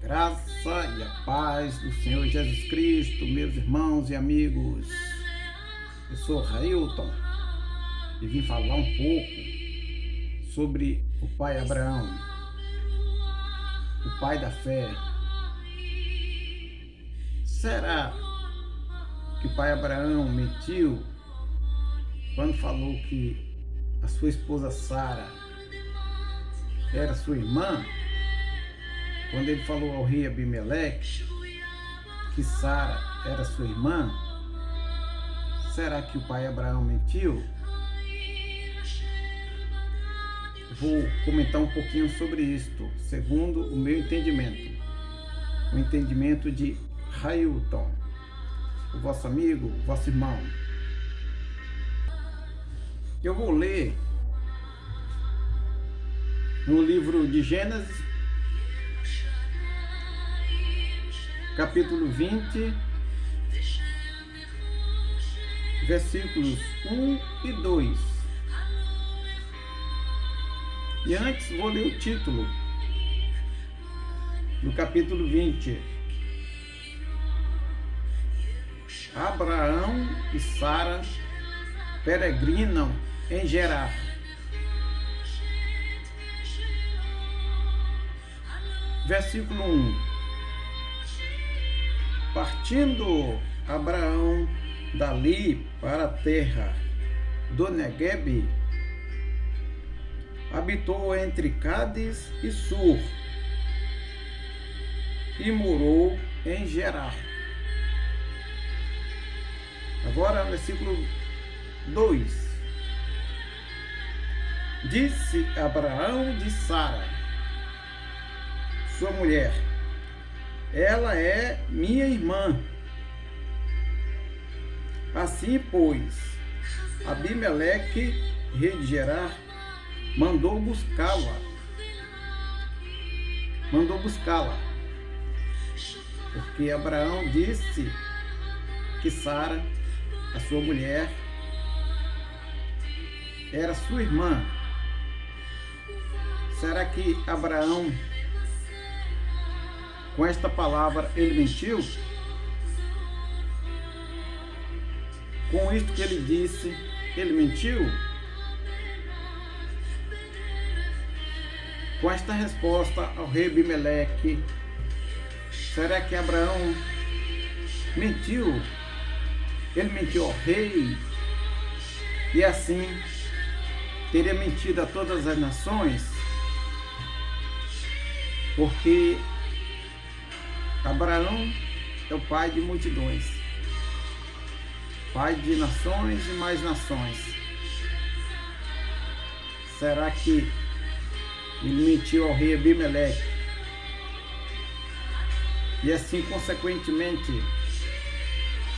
Graça e a paz do Senhor Jesus Cristo, meus irmãos e amigos. Eu sou Railton e vim falar um pouco sobre o pai Abraão, o pai da fé. Será que o pai Abraão mentiu quando falou que a sua esposa Sara era sua irmã? Quando ele falou ao rei Abimeleque que Sara era sua irmã, será que o pai Abraão mentiu? Vou comentar um pouquinho sobre isto, segundo o meu entendimento, o entendimento de Railton, o vosso amigo, o vosso irmão. Eu vou ler no livro de Gênesis, capítulo 20, versículos 1 e 2. E antes vou ler o título do capítulo 20. Abraão e Sara peregrinam em Gerar. Versículo 1. Partindo Abraão dali para a terra do Neguebe, habitou entre Cádiz e Sur e morou em Gerar. Agora, versículo 2. Disse Abraão de Sara, sua mulher: ela é minha irmã. Assim, pois, Abimeleque, rei de Gerar, mandou buscá-la. Porque Abraão disse que Sara, a sua mulher, era sua irmã. Será que Abraão, com esta palavra, ele mentiu? Com isto que ele disse, ele mentiu? Com esta resposta ao rei Abimeleque, será que Abraão mentiu? Ele mentiu ao rei e assim teria mentido a todas as nações? Porque Abraão é o pai de multidões, pai de nações e mais nações. Será que ele mentiu ao rei Abimeleque e assim, consequentemente,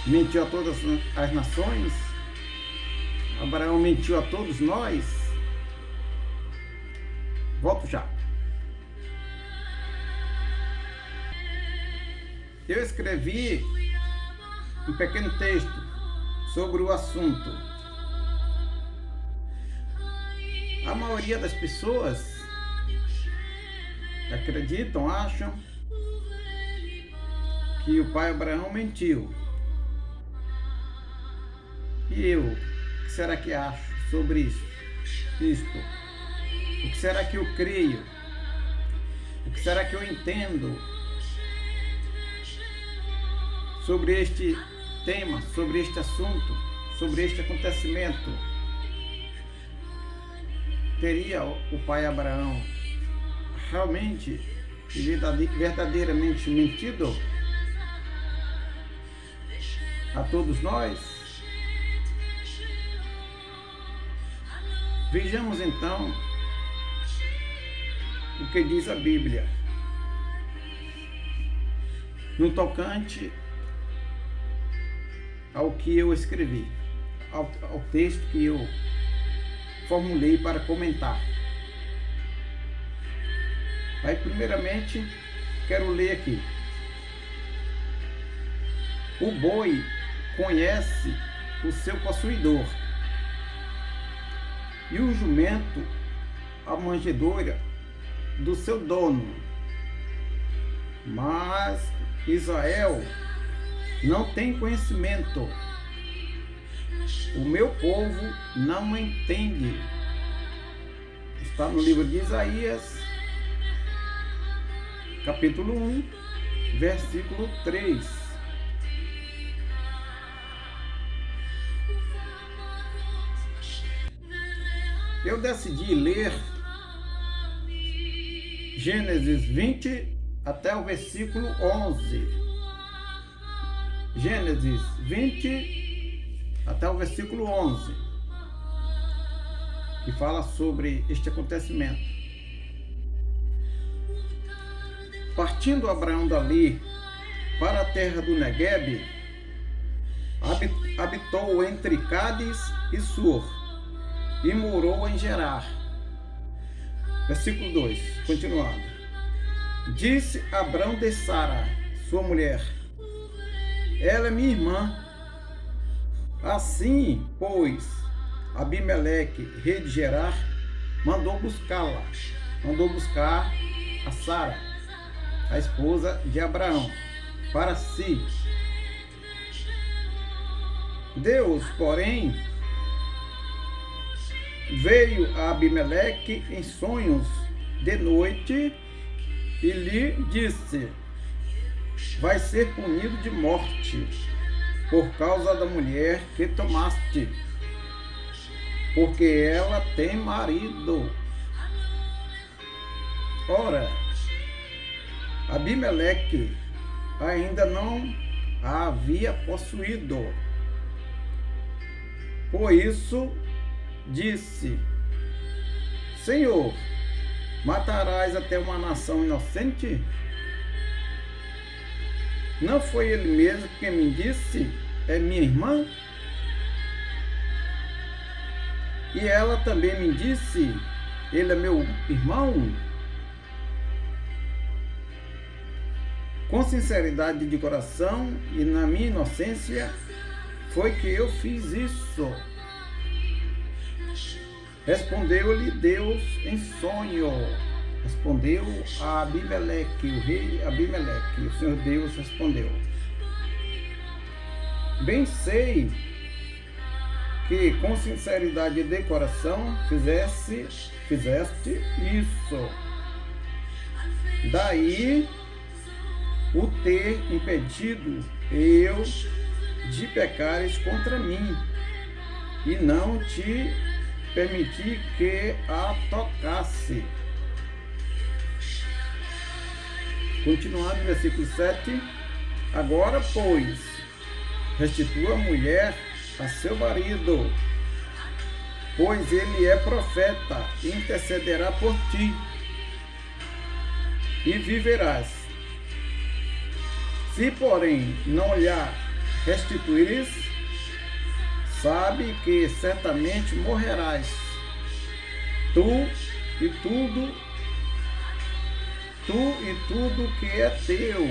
mentiu a todas as nações? Abraão mentiu a todos nós? Volto já. Eu escrevi um pequeno texto sobre o assunto. A maioria das pessoas acreditam, acham que o pai Abraão mentiu. E eu, o que será que acho sobre isto? O que será que eu creio? O que será que eu entendo sobre este tema, sobre este assunto, sobre este acontecimento? Teria o pai Abraão realmente e verdadeiramente mentido a todos nós? Vejamos então o que diz a Bíblia no tocante ao que eu escrevi, ao texto que eu formulei para comentar. Aí, primeiramente, quero ler aqui. O boi conhece o seu possuidor, e o jumento a manjedoura do seu dono. mas Israel não tem conhecimento. O meu povo não entende. Está no livro de Isaías, capítulo 1, versículo 3. Eu decidi ler Gênesis 20 até o versículo 11. Gênesis 20 até o versículo 11, que fala sobre este acontecimento. Partindo Abraão dali para a terra do Neguebe, habitou entre Cádiz e Sur, e morou em Gerar. Versículo 2, continuando. Disse Abrão de Sara, sua mulher: ela é minha irmã. Assim, pois, Abimeleque, rei de Gerar, mandou buscar a Sara, a esposa de Abraão, para si. Deus, porém, veio a Abimeleque em sonhos de noite e lhe disse: vai ser punido de morte por causa da mulher que tomaste, porque ela tem marido. Ora, Abimeleque ainda não a havia possuído. Por isso disse: Senhor, matarás até uma nação inocente? Não foi ele mesmo que me disse: é minha irmã? E ela também me disse: ele é meu irmão? Com sinceridade de coração e na minha inocência foi que eu fiz isso. Respondeu-lhe Deus em sonho. Respondeu a Abimeleque, o rei Abimeleque. O Senhor Deus respondeu: bem sei que com sinceridade de coração fizeste isso. Daí o ter impedido eu de pecares contra mim, e não te permiti que a tocasse. Continuando, versículo 7. Agora, pois, restitua a mulher a seu marido, pois ele é profeta, e intercederá por ti, e viverás. Se, porém, não lhe restituires, sabe que certamente morrerás, tu e tudo que é teu.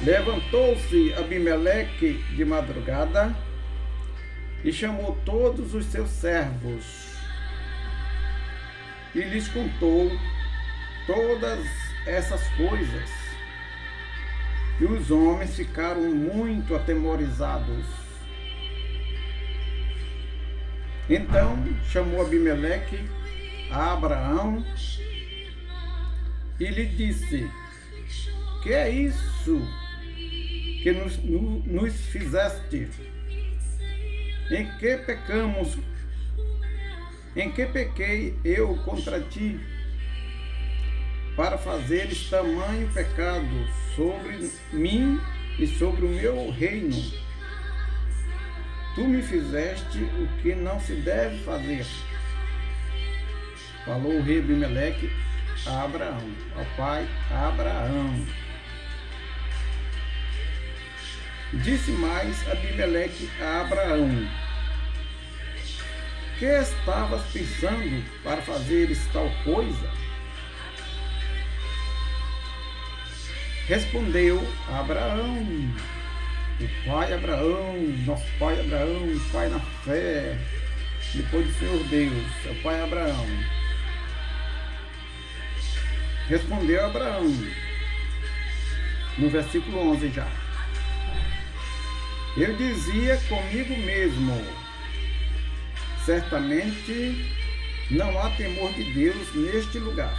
Levantou-se Abimeleque de madrugada e chamou todos os seus servos e lhes contou todas essas coisas. E os homens ficaram muito atemorizados. Então chamou Abimeleque a Abraão e lhe disse: que é isso que nos fizeste? Em que pecamos? Em que pequei eu contra ti, para fazeres tamanho pecado sobre mim e sobre o meu reino? Tu me fizeste o que não se deve fazer. Falou o rei Abimeleque a Abraão, ao pai Abraão. Disse mais Abimeleque a Abraão: que estavas pensando para fazeres tal coisa? Respondeu Abraão, o pai Abraão, nosso pai Abraão, pai na fé, depois do Senhor Deus, é o pai Abraão. Respondeu Abraão, no versículo 11 já. Eu dizia comigo mesmo, certamente não há temor de Deus neste lugar,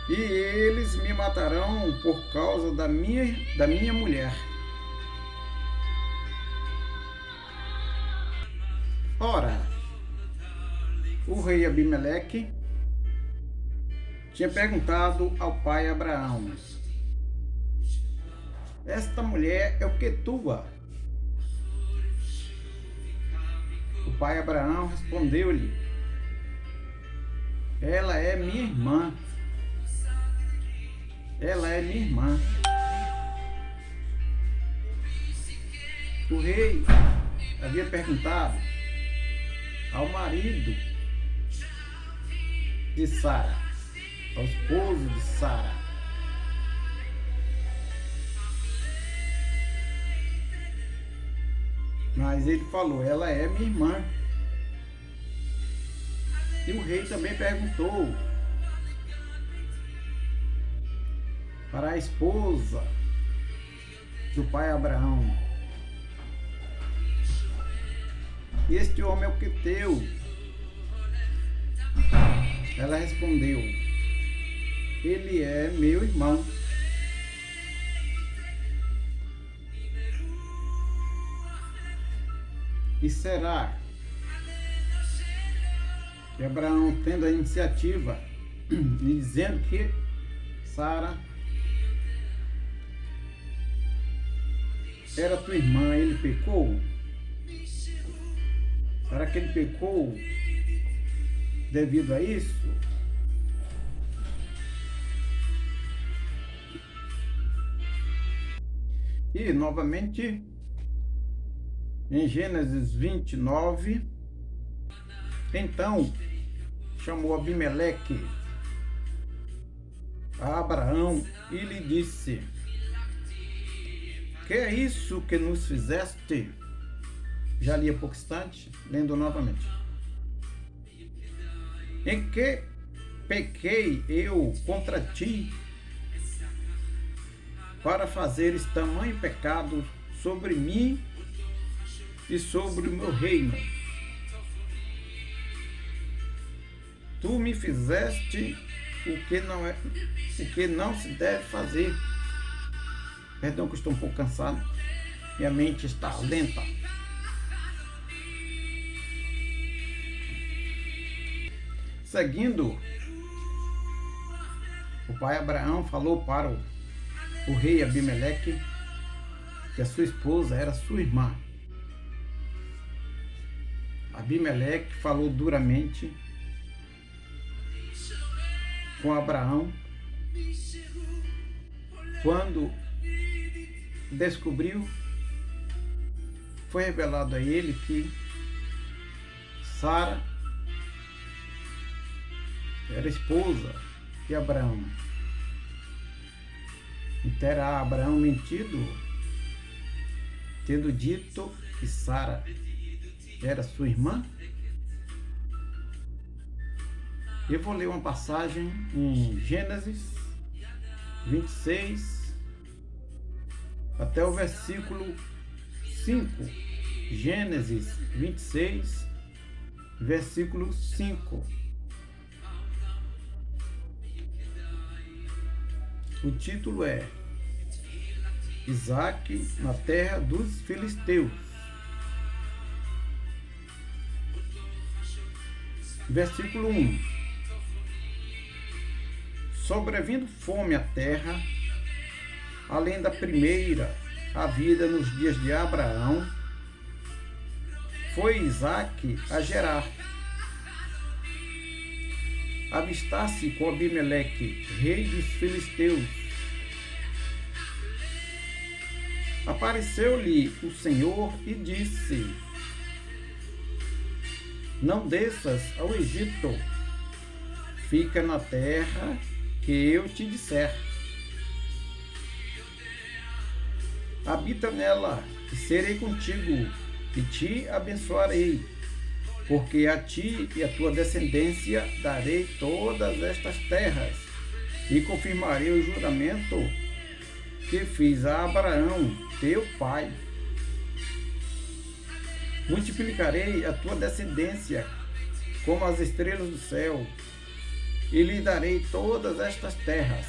e eles me matarão por causa da minha mulher. Ora, o rei Abimeleque tinha perguntado ao pai Abraão: esta mulher é o que tua? O pai Abraão respondeu-lhe: ela é minha irmã. Ela é minha irmã. O rei havia perguntado ao marido de Sara, ao esposo de Sara: mas ele falou, ela é minha irmã. E o rei também perguntou para a esposa do pai Abraão: e este homem é o que teu? Ela respondeu: ele é meu irmão. E será que Abraão, tendo a iniciativa e dizendo que Sara era tua irmã, ele pecou? Será que ele pecou devido a isso? E novamente, em Gênesis 29, então chamou Abimeleque a Abraão e lhe disse: que é isso que nos fizeste? Já li há pouco instante, lendo novamente. Em que pequei eu contra ti, para fazeres tamanho pecado sobre mim e sobre o meu reino? Tu me fizeste o que não se deve fazer. Perdão que eu estou um pouco cansado, minha mente está lenta. Seguindo, o pai Abraão falou para o rei Abimeleque que a sua esposa era sua irmã. Abimeleque falou duramente com Abraão quando descobriu, foi revelado a ele que Sara era esposa de Abraão. E terá Abraão mentido, tendo dito que Sara era sua irmã? Eu vou ler uma passagem em Gênesis 26 até o versículo 5. Gênesis 26, versículo 5. O título é Isaque na terra dos filisteus. Versículo 1. Sobrevindo fome à terra, além da primeira havida nos dias de Abraão, foi Isaque a Gerar. Avistar-se com Abimeleque, rei dos filisteus. Apareceu-lhe o Senhor e disse: não desças ao Egito, fica na terra que eu te disser. Habita nela, e serei contigo, e te abençoarei, porque a ti e a tua descendência darei todas estas terras, e confirmarei o juramento que fiz a Abraão, teu pai. Multiplicarei a tua descendência como as estrelas do céu, e lhe darei todas estas terras.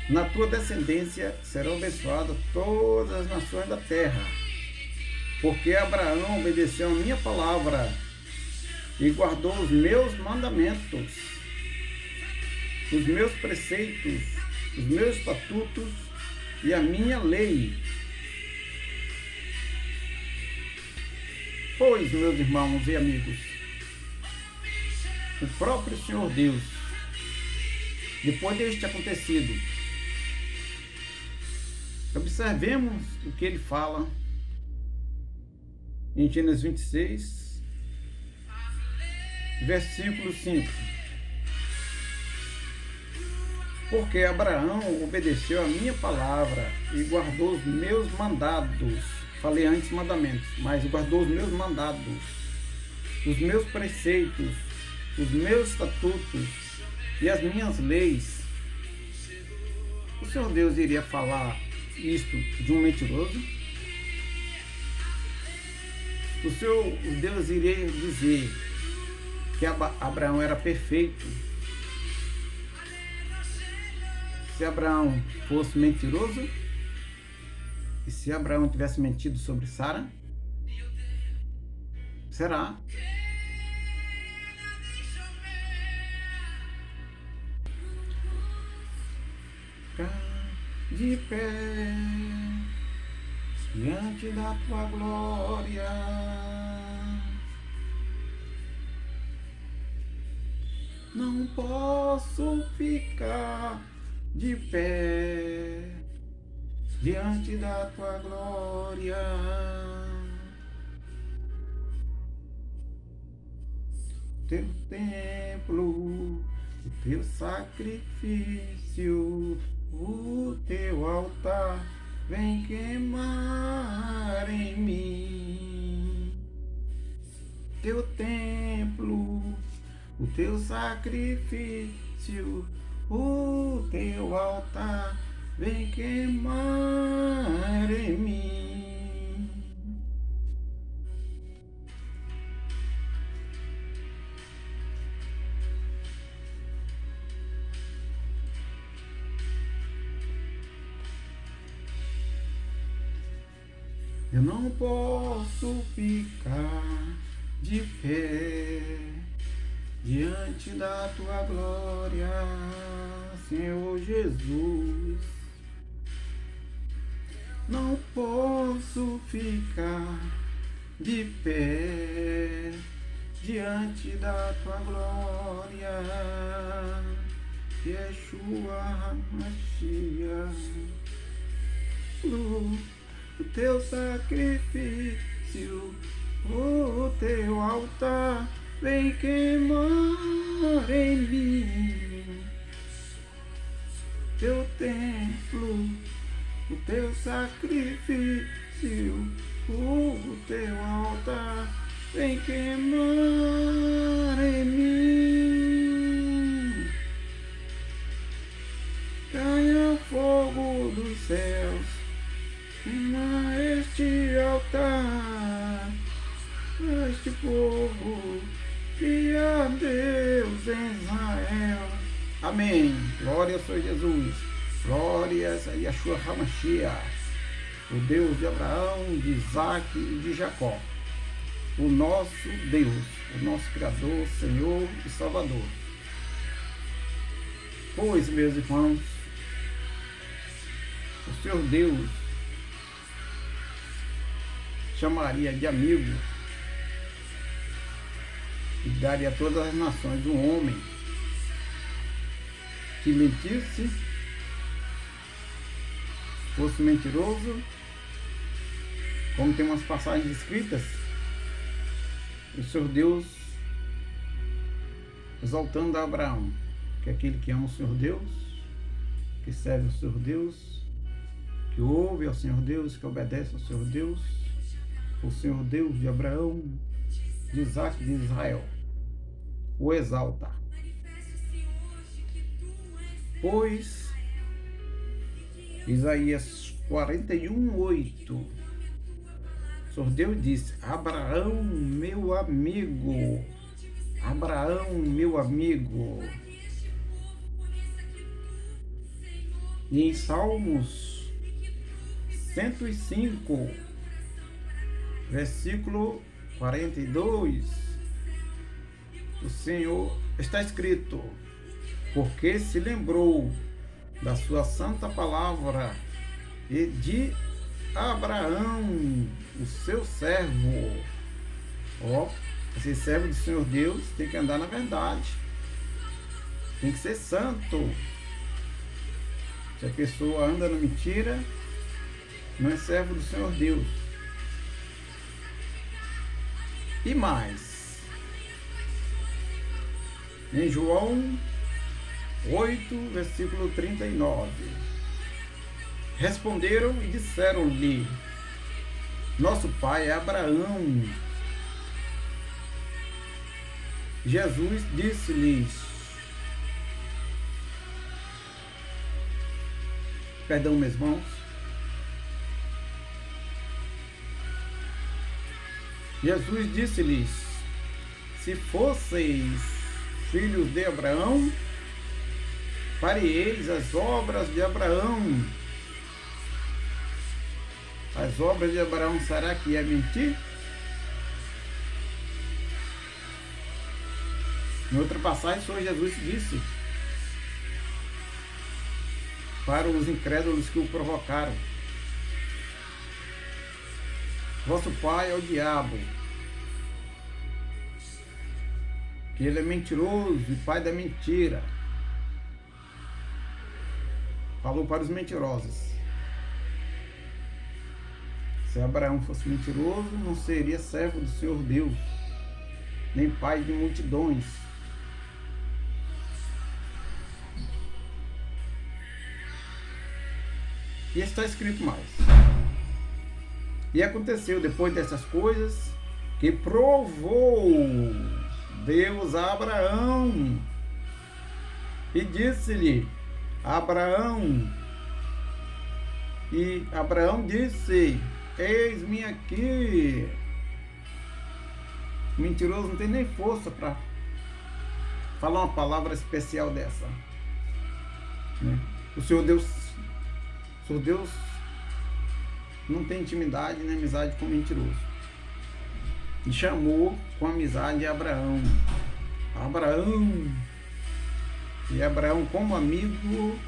Na tua descendência serão abençoadas todas as nações da terra, porque Abraão obedeceu a minha palavra e guardou os meus mandamentos, os meus preceitos, os meus estatutos e a minha lei. Pois, meus irmãos e amigos, o próprio Senhor Deus, depois deste acontecido, observemos o que ele fala em Gênesis 26, versículo 5. Porque Abraão obedeceu a minha palavra e guardou os meus mandados. Falei antes mandamentos, mas guardou os meus mandados, os meus preceitos, os meus estatutos e as minhas leis. O Senhor Deus iria falar isto de um mentiroso? O Senhor Deus iria dizer que Abraão era perfeito? Se Abraão fosse mentiroso? E se Abraão tivesse mentido sobre Sara? Será? De pé diante da tua glória, não posso ficar de pé diante da tua glória. Teu templo, o teu sacrifício, o teu altar vem queimar em mim. Teu templo, o teu sacrifício, o teu altar vem queimar em mim. Eu não posso ficar de pé diante da tua glória, Senhor Jesus. Não posso ficar de pé diante da tua glória, Yeshua Mashiach. O teu sacrifício, o teu altar vem queimar em mim. Teu templo, o teu sacrifício, o teu altar vem queimar em mim. Caia fogo dos céus a este altar, a este povo que a Deus em Israel. Amém. Glória a Senhor Jesus. Glória a Yeshua HaMashiach, o Deus de Abraão, de Isaac e de Jacó. O nosso Deus, o nosso Criador, Senhor e Salvador. Pois, meus irmãos, o Senhor Deus chamaria de amigo e daria a todas as nações um homem que mentisse, fosse mentiroso, como tem umas passagens escritas, o Senhor Deus exaltando a Abraão, que é aquele que ama o Senhor Deus, que serve o Senhor Deus, que ouve ao Senhor Deus, que obedece ao Senhor Deus, o Senhor Deus de Abraão, de Isaac e de Israel, o exalta. Pois, Isaías 41:8, o Senhor Deus disse: Abraão, meu amigo, Abraão, meu amigo. E em Salmos 105, versículo 42, o Senhor está escrito: porque se lembrou da sua santa palavra e de Abraão, o seu servo. Esse servo do Senhor Deus tem que andar na verdade, tem que ser santo. Se a pessoa anda na mentira, não é servo do Senhor Deus. E mais, em João 8, versículo 39, responderam e disseram-lhe: nosso pai é Abraão. Jesus disse-lhes, perdão, meus irmãos, Jesus disse-lhes: se fosseis filhos de Abraão, fareis as obras de Abraão. As obras de Abraão, será que é mentir? Em outra passagem, o Senhor Jesus disse para os incrédulos que o provocaram: vosso pai é o diabo, que ele é mentiroso e pai da mentira. Falou para os mentirosos. Se Abraão fosse mentiroso, não seria servo do Senhor Deus, nem pai de multidões. E está escrito mais: e aconteceu depois dessas coisas, que provou Deus a Abraão e disse-lhe: Abraão. E Abraão disse: eis-me aqui. O mentiroso não tem nem força para falar uma palavra especial dessa, né? O Senhor Deus não tem intimidade nem amizade com o mentiroso. E chamou com amizade Abraão. Abraão. E Abraão, como amigo,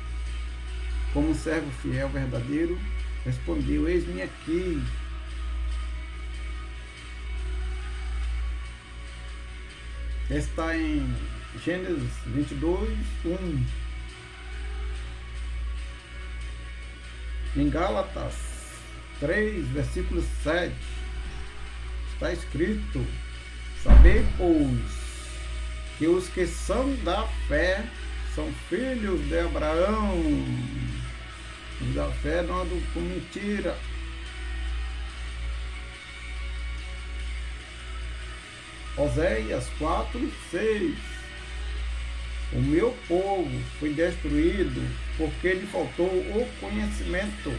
como servo fiel, verdadeiro, respondeu: eis-me aqui. Está em Gênesis 22:1. Em Gálatas 3, versículo 7, está escrito: sabei, pois, que os que são da fé são filhos de Abraão. Os da fé não andam com mentira. Oséias 4:6. O meu povo foi destruído porque lhe faltou o conhecimento,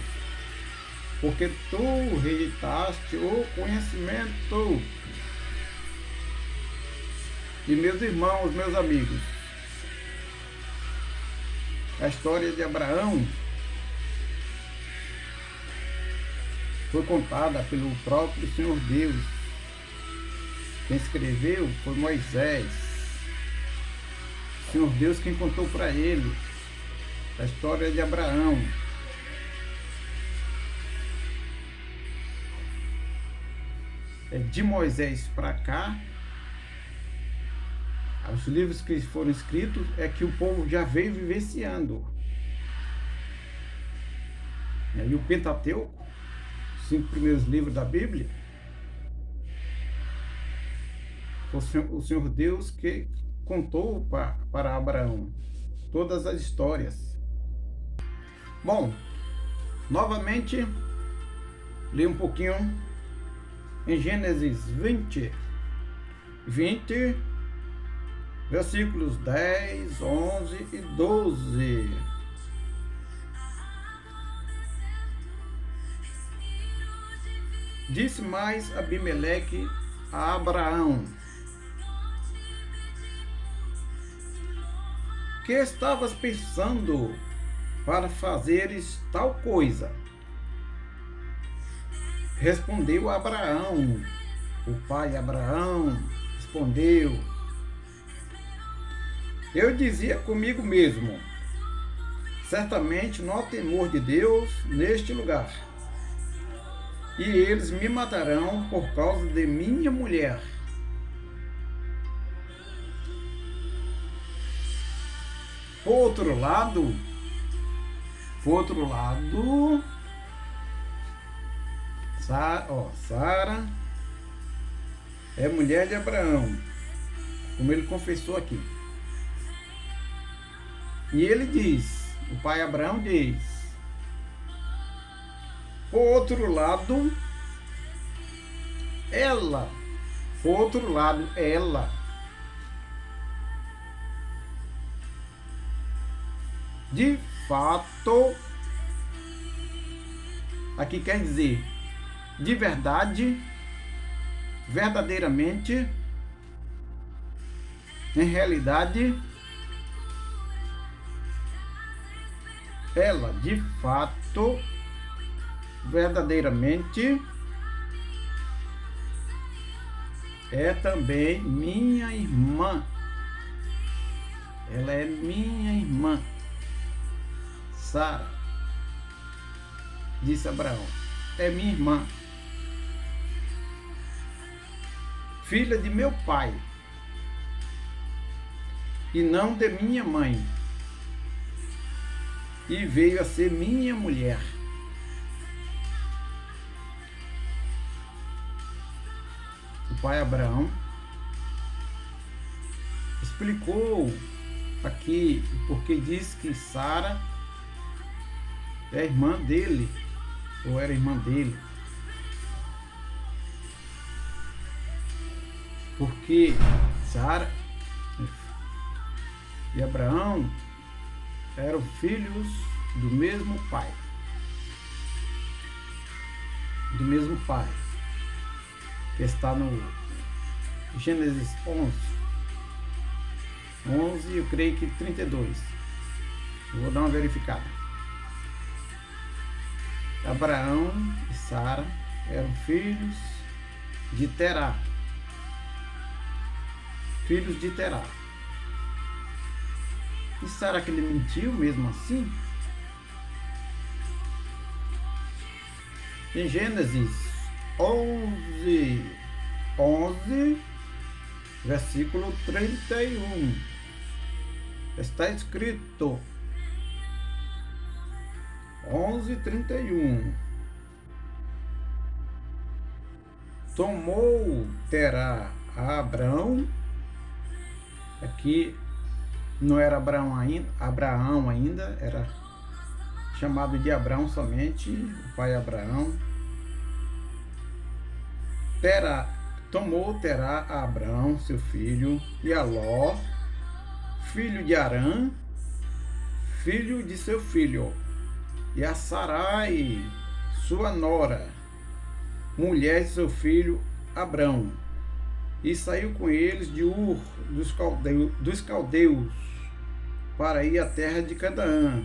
porque tu rejeitaste o conhecimento. E meus irmãos, meus amigos, a história de Abraão foi contada pelo próprio Senhor Deus. Quem escreveu foi Moisés. O Senhor Deus quem contou para ele a história de Abraão. De Moisés para cá, os livros que foram escritos é que o povo já veio vivenciando. E o Pentateuco, os 5 primeiros livros da Bíblia, o Senhor Deus que contou para Abraão todas as histórias. Bom, novamente, li um pouquinho em Gênesis 20, Versículos 10, 11 e 12. Disse mais Abimeleque a Abraão: que estavas pensando para fazeres tal coisa? Respondeu Abraão. O pai Abraão respondeu: eu dizia comigo mesmo, certamente não há temor de Deus neste lugar, e eles me matarão por causa de minha mulher. Por outro lado, Sara é mulher de Abraão, como ele confessou aqui. E ele diz, o pai Abraão diz, por outro lado, ela, de fato, aqui quer dizer, de verdade, verdadeiramente, em realidade, ela, de fato, verdadeiramente, é também minha irmã. Ela é minha irmã. Sara, disse Abraão, é minha irmã, filha de meu pai, e não de minha mãe, e veio a ser minha mulher. O pai Abraão explicou aqui porque diz que Sara é irmã dele, ou era irmã dele. Porque Sara e Abraão eram filhos do mesmo pai. Que está no Gênesis 11, eu creio que 32. Eu vou dar uma verificada. Abraão e Sara eram filhos de Terá. E será que ele mentiu mesmo assim? Em Gênesis 11, versículo 31, está escrito 11:31. Tomou Terá a Abrão, aqui não era Abraão ainda, era chamado de Abrão somente, o pai Abraão. Tomou Terá a Abrão, seu filho, e a Ló, filho de Arã, filho de seu filho, e a Sarai, sua nora, mulher de seu filho Abrão, e saiu com eles de Ur dos caldeus para ir à terra de Canaã.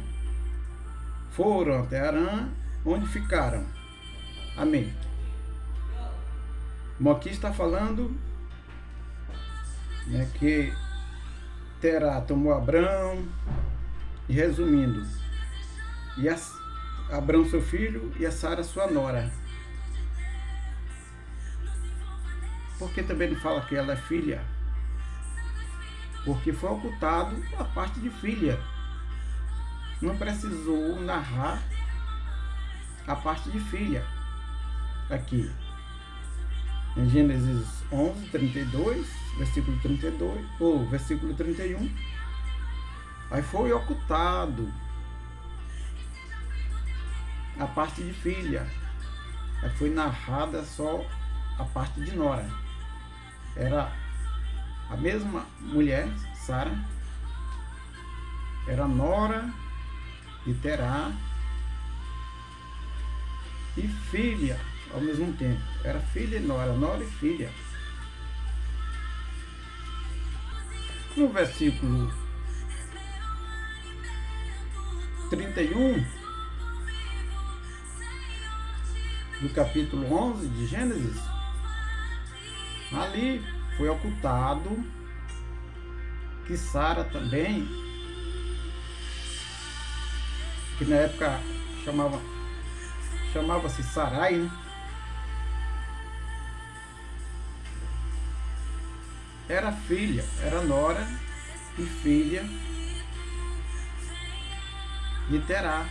Foram até Arã, onde ficaram. Amém. Bom, aqui está falando, né, que Terá tomou Abrão, e resumindo, e Abrão seu filho e a Sara sua nora. Por que também não fala que ela é filha? Porque foi ocultado a parte de filha. Não precisou narrar a parte de filha aqui. Em Gênesis 11, 32, versículo 32, ou versículo 31, aí foi ocultado a parte de filha. Aí foi narrada só a parte de nora. Era a mesma mulher, Sara era nora de Terá e filha ao mesmo tempo. Era filha e nora e filha. No versículo 31 do capítulo 11 de Gênesis, ali foi ocultado que Sara também, que na época chamava-se Sarai, né? Era filha, era nora e filha de Terá.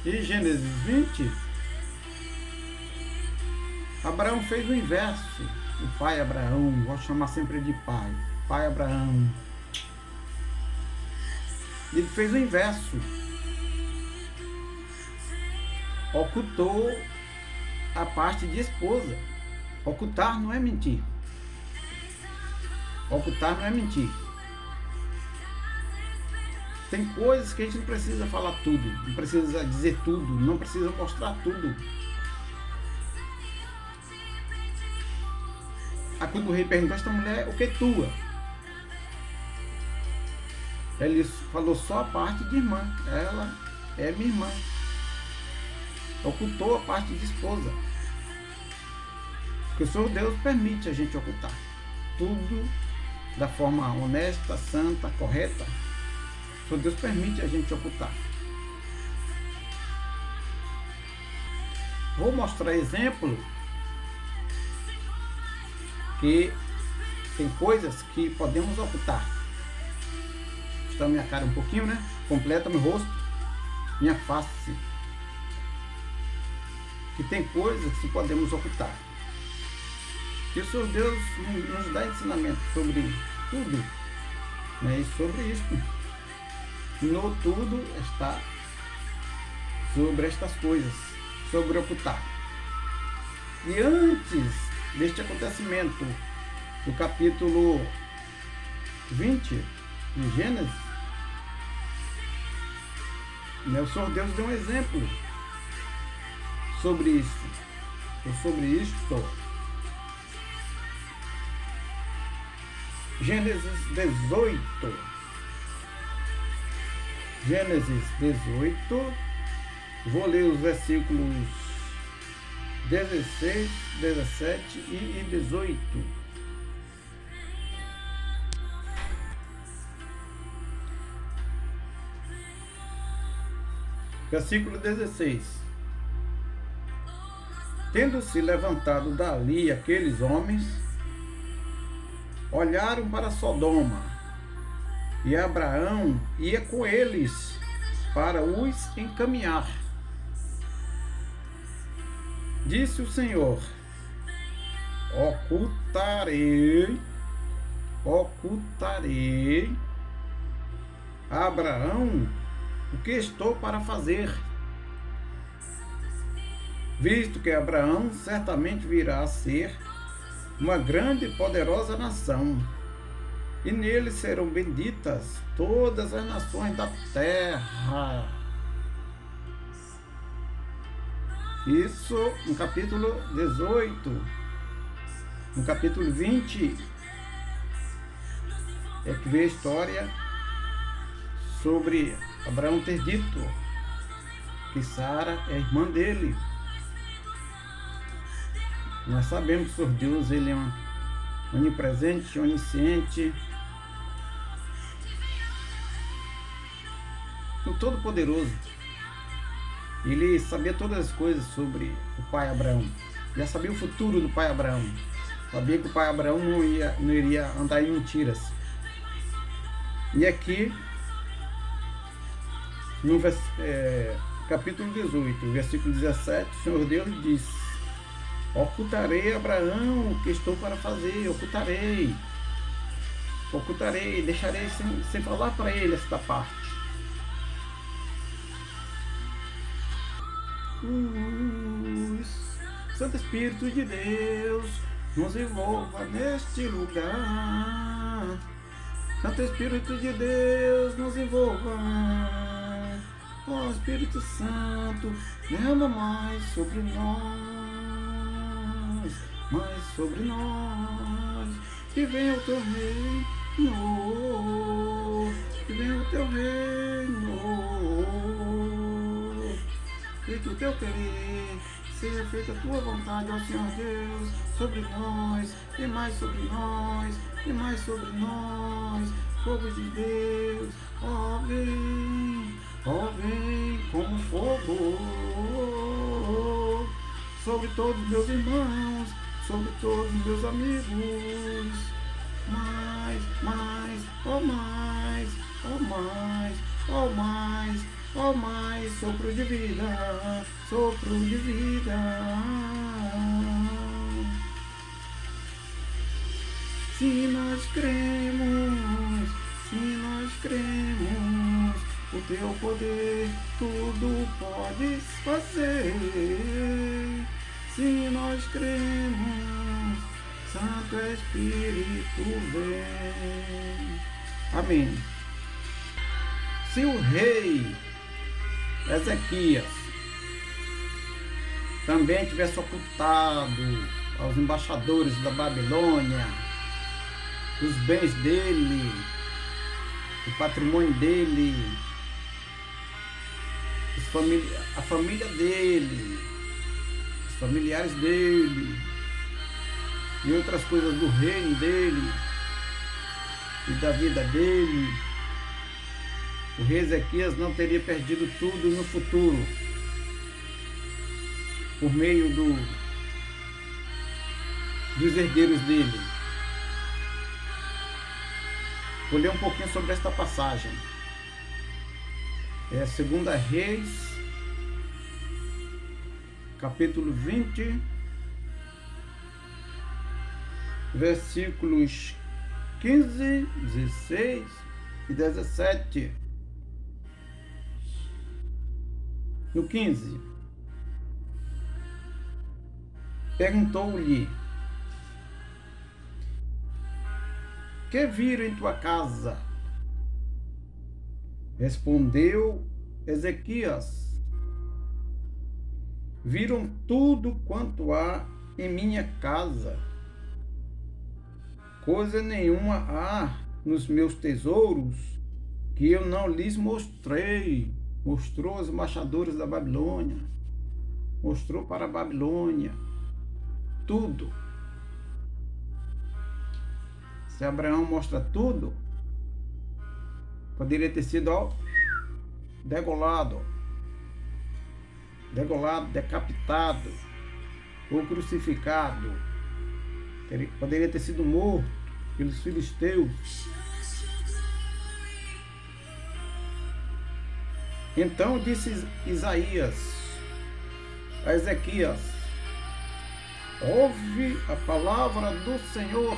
E Gênesis 20, Abraão fez o inverso. O pai Abraão, vou chamar sempre de pai Abraão. Ele fez o inverso. Ocultou a parte de esposa. Ocultar não é mentir. Ocultar não é mentir. Tem coisas que a gente não precisa falar tudo, não precisa dizer tudo, não precisa mostrar tudo. Aí quando o rei perguntou a esta mulher, o que é tua? Ele falou só a parte de irmã. Ela é minha irmã. Ocultou a parte de esposa. Porque o Senhor Deus permite a gente ocultar tudo da forma honesta, santa, correta. O Senhor Deus permite a gente ocultar. Vou mostrar exemplo que tem coisas que podemos ocultar. Está minha cara um pouquinho, né? Completa meu rosto, minha face. Que tem coisas que podemos ocultar. E o Senhor Deus nos dá ensinamento sobre tudo, né? E sobre isso. No tudo está sobre estas coisas, sobre ocultar. E antes deste acontecimento, do capítulo 20 de Gênesis, né, o Senhor Deus deu um exemplo sobre isso, ou sobre isto. Gênesis 18. Gênesis 18, vou ler os versículos 16, 17 e 18. Versículo 16. Tendo-se levantado dali aqueles homens, olharam para Sodoma, e Abraão ia com eles para os encaminhar. Disse o Senhor: ocultarei a Abraão o que estou para fazer, visto que Abraão certamente virá a ser uma grande e poderosa nação, e nele serão benditas todas as nações da terra. Isso no capítulo 18. No capítulo 20 é que vê a história sobre Abraão ter dito que Sara é irmã dele. Nós sabemos que o Senhor Deus, ele é onipresente, onisciente, o Todo-Poderoso. Ele sabia todas as coisas sobre o pai Abraão. Já sabia o futuro do pai Abraão. Sabia que o pai Abraão não iria andar em mentiras. E aqui, no capítulo 18, versículo 17, o Senhor Deus diz: ocultarei a Abraão o que estou para fazer, ocultarei, deixarei sem falar para ele esta parte. Santo Espírito de Deus, nos envolva neste lugar. Santo Espírito de Deus, nos envolva. Ó Espírito Santo, derrama mais sobre nós, mais sobre nós. Que venha o teu reino, que venha o teu reino. Feito o teu querer, seja feita a tua vontade, ó Senhor Deus, sobre nós, e mais sobre nós, e mais sobre nós. Fogo de Deus, ó vem como fogo, sobre todos os meus irmãos, sobre todos os meus amigos. Mais, ó mais, ó mais, ó mais, ó mais, sopro de vida, sopro de vida. Se nós cremos, o teu poder tudo podes fazer. Se nós cremos, Santo Espírito vem. Amém. Se o rei Ezequias também tivesse ocultado aos embaixadores da Babilônia os bens dele, o patrimônio dele, a família dele, os familiares dele e outras coisas do reino dele e da vida dele, o rei Ezequias não teria perdido tudo no futuro por meio dos herdeiros dele. Vou ler um pouquinho sobre esta passagem. É 2 Reis, capítulo 20, versículos 15, 16 e 17. No 15, perguntou-lhe: que viram em tua casa? Respondeu Ezequias: viram tudo quanto há em minha casa. Coisa nenhuma há nos meus tesouros que eu não lhes mostrei. Mostrou aos embaixadores da Babilônia, mostrou para a Babilônia tudo. Se Abraão mostra tudo, poderia ter sido degolado, decapitado ou crucificado. Poderia ter sido morto pelos filisteus. Então disse Isaías a Ezequias: ouve a palavra do Senhor,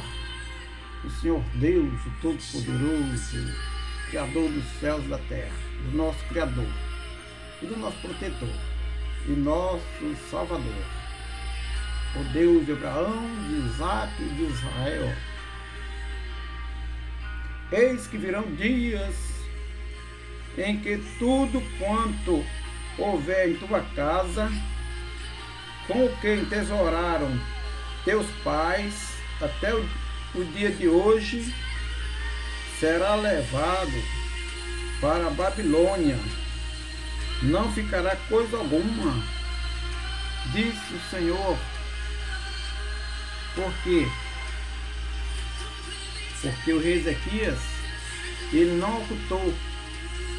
o Senhor Deus, o Todo-Poderoso, Criador dos céus e da terra, do nosso Criador e do nosso Protetor e nosso Salvador, o Deus de Abraão, de Isaac e de Israel. Eis que virão dias em que tudo quanto houver em tua casa, com o que entesouraram teus pais até o dia de hoje, será levado para a Babilônia. Não ficará coisa alguma, disse o Senhor. Por quê? Porque o rei Ezequias, ele não ocultou,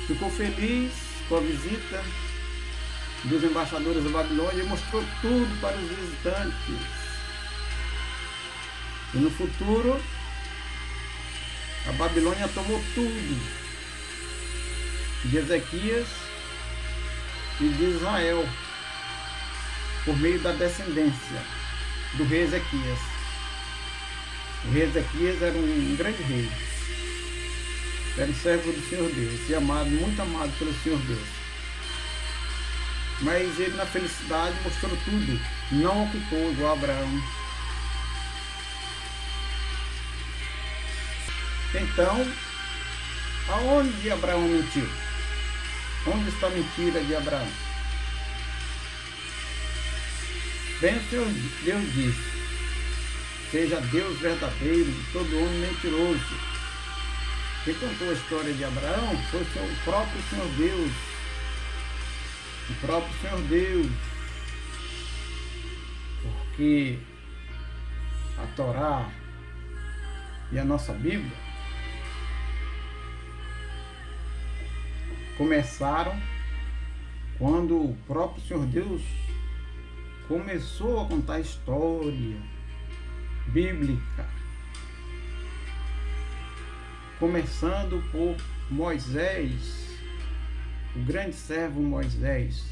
ficou feliz com a visita dos embaixadores da Babilônia e mostrou tudo para os visitantes. E no futuro, a Babilônia tomou tudo de Ezequias e de Israel por meio da descendência do rei Ezequias. O rei Ezequias era um grande rei, era um servo do Senhor Deus e amado, muito amado pelo Senhor Deus. Mas ele, na felicidade, mostrou tudo, não ocultou igual Abraão. Então, aonde Abraão mentiu? Onde está a mentira de Abraão? Bem, o Senhor Deus disse: seja Deus verdadeiro e todo homem mentiroso. Quem contou a história de Abraão foi o próprio Senhor Deus. O próprio Senhor Deus. Porque a Torá e a nossa Bíblia começaram quando o próprio Senhor Deus começou a contar a história bíblica, começando por Moisés, o grande servo Moisés,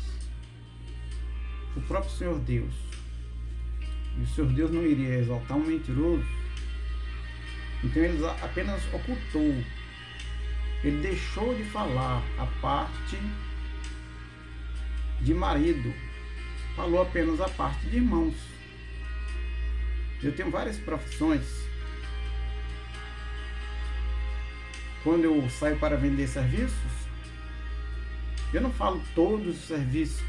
o próprio Senhor Deus. E o Senhor Deus não iria exaltar um mentiroso, então ele apenas ocultou, ele deixou de falar a parte de marido, falou apenas a parte de irmãos. Eu tenho várias profissões. Quando eu saio para vender serviços, eu não falo todos os serviços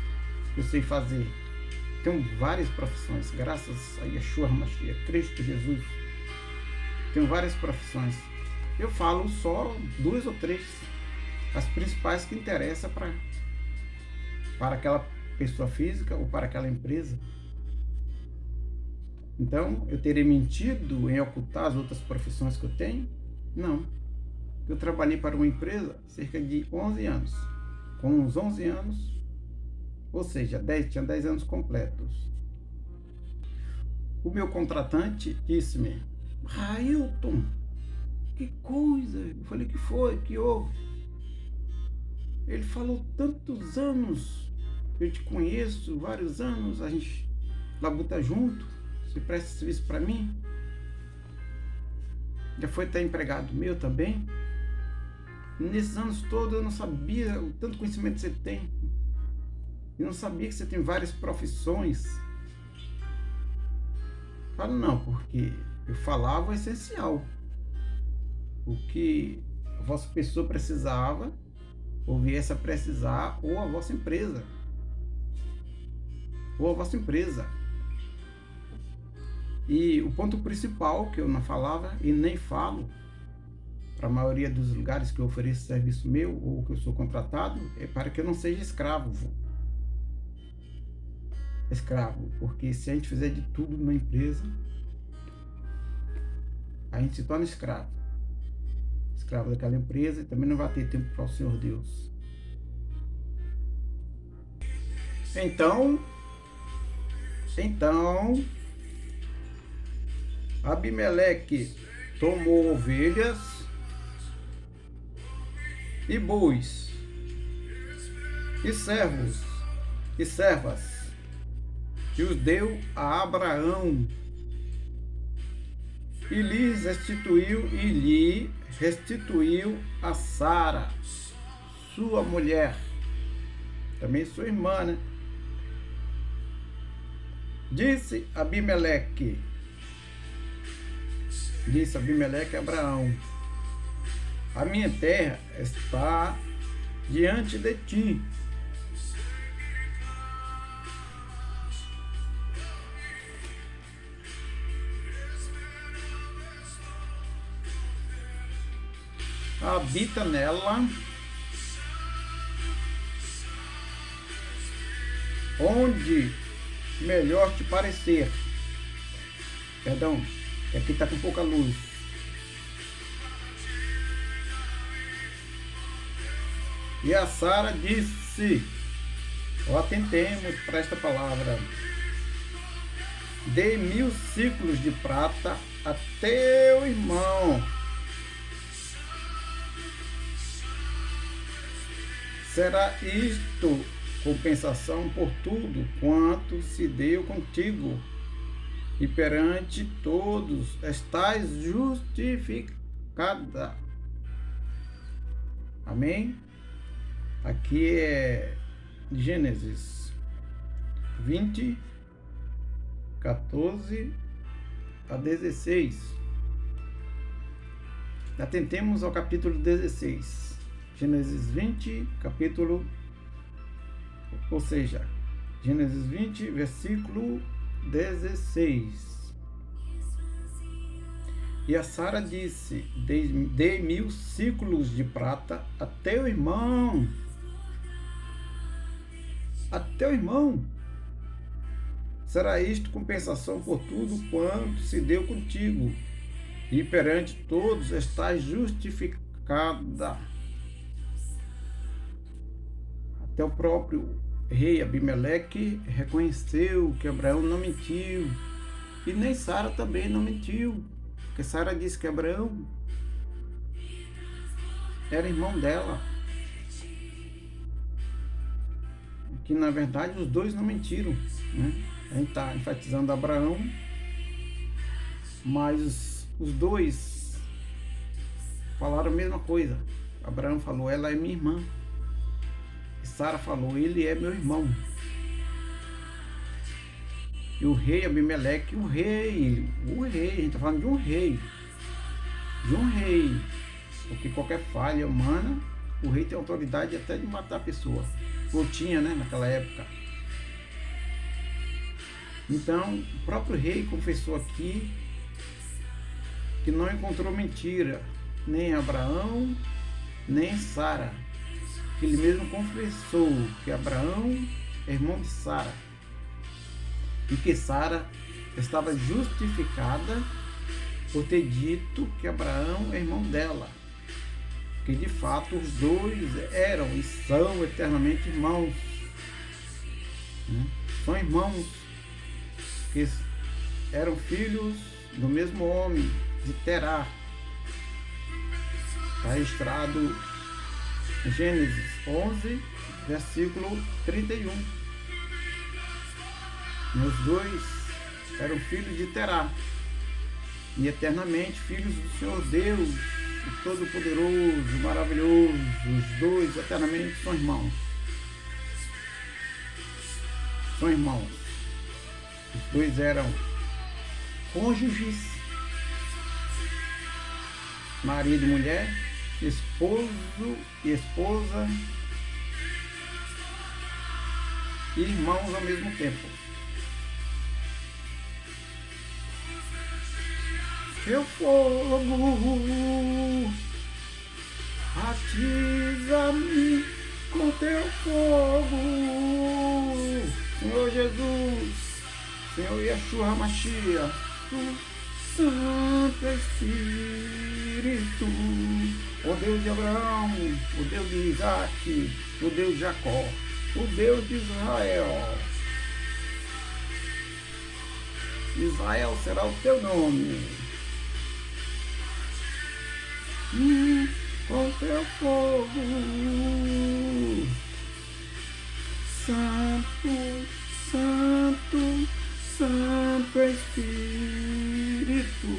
que eu sei fazer. Tenho várias profissões, graças a Yeshua HaMashiach, Cristo Jesus. Tenho várias profissões. Eu falo só 2 ou 3, as principais que interessam para aquela pessoa física ou para aquela empresa. Então, eu teria mentido em ocultar as outras profissões que eu tenho? Não. Eu trabalhei para uma empresa cerca de 11 anos. Com uns 11 anos, ou seja, tinha 10 anos completos. O meu contratante disse-me: Ailton, que coisa. Eu falei: que foi? Que houve? Ele falou: tantos anos, eu te conheço, vários anos, a gente labuta junto, você presta serviço para mim. Já foi até empregado meu também. Nesses anos todos eu não sabia o tanto conhecimento que você tem. Eu não sabia que você tem várias profissões. Falo: não, porque eu falava o essencial. O que a vossa pessoa precisava, ou viesse a precisar, ou a vossa empresa. Ou a vossa empresa. E o ponto principal que eu não falava e nem falo, para a maioria dos lugares que eu ofereço serviço meu ou que eu sou contratado, é para que eu não seja escravo. Porque se a gente fizer de tudo na empresa, a gente se torna escravo. Escravo daquela empresa e também não vai ter tempo para o Senhor Deus. Então, Abimeleque tomou ovelhas e bois e servos e servas e os deu a Abraão e lhe restituiu a Sara, sua mulher, também sua irmã, né? Disse Abimeleque a Abraão: a minha terra está diante de ti. Habita nela onde melhor te parecer. Perdão, que aqui está com pouca luz. E a Sara disse: atentemos para esta palavra. Dê 1000 ciclos de prata a teu irmão. Será isto compensação por tudo quanto se deu contigo, e perante todos estás justificada. Amém? Aqui é Gênesis 20, 14 a 16. Atentemos ao capítulo 16. Gênesis 20, capítulo, ou seja, Gênesis 20, versículo 16. E a Sara disse: dei 1000 ciclos de prata a teu irmão. A teu irmão. Será isto compensação por tudo quanto se deu contigo, e perante todos estás justificada. Até o próprio rei Abimeleque reconheceu que Abraão não mentiu, e nem Sara também não mentiu, porque Sara disse que Abraão era irmão dela, que na verdade os dois não mentiram, né? A gente está enfatizando Abraão, mas os dois falaram a mesma coisa. Abraão falou: ela é minha irmã. E Sara falou: ele é meu irmão. E o rei Abimeleque, o rei, a gente está falando de um rei, porque qualquer falha humana, o rei tem autoridade até de matar a pessoa, ou tinha, né, naquela época. Então, o próprio rei confessou aqui que não encontrou mentira, nem Abraão, nem Sara. Que ele mesmo confessou que Abraão é irmão de Sara. E que Sara estava justificada por ter dito que Abraão é irmão dela. Que de fato os dois eram e são eternamente irmãos. São irmãos que eram filhos do mesmo homem, de Terá. Está registrado em Gênesis 11, versículo 31. Os dois eram filhos de Terá e eternamente filhos do Senhor Deus, o Todo-Poderoso, maravilhoso. Os dois eternamente são irmãos. São irmãos. Os dois eram cônjuges, marido e mulher, esposo e esposa, e irmãos ao mesmo tempo. Teu fogo, atiza-me com teu fogo, Senhor Jesus, Senhor Yeshua HaMashiach, tu Santo Espírito, o Deus de Abraão, o Deus de Isaac, o Deus de Jacó, o Deus de Israel. Israel será o teu nome. Com teu fogo, Santo, Santo, Santo Espírito.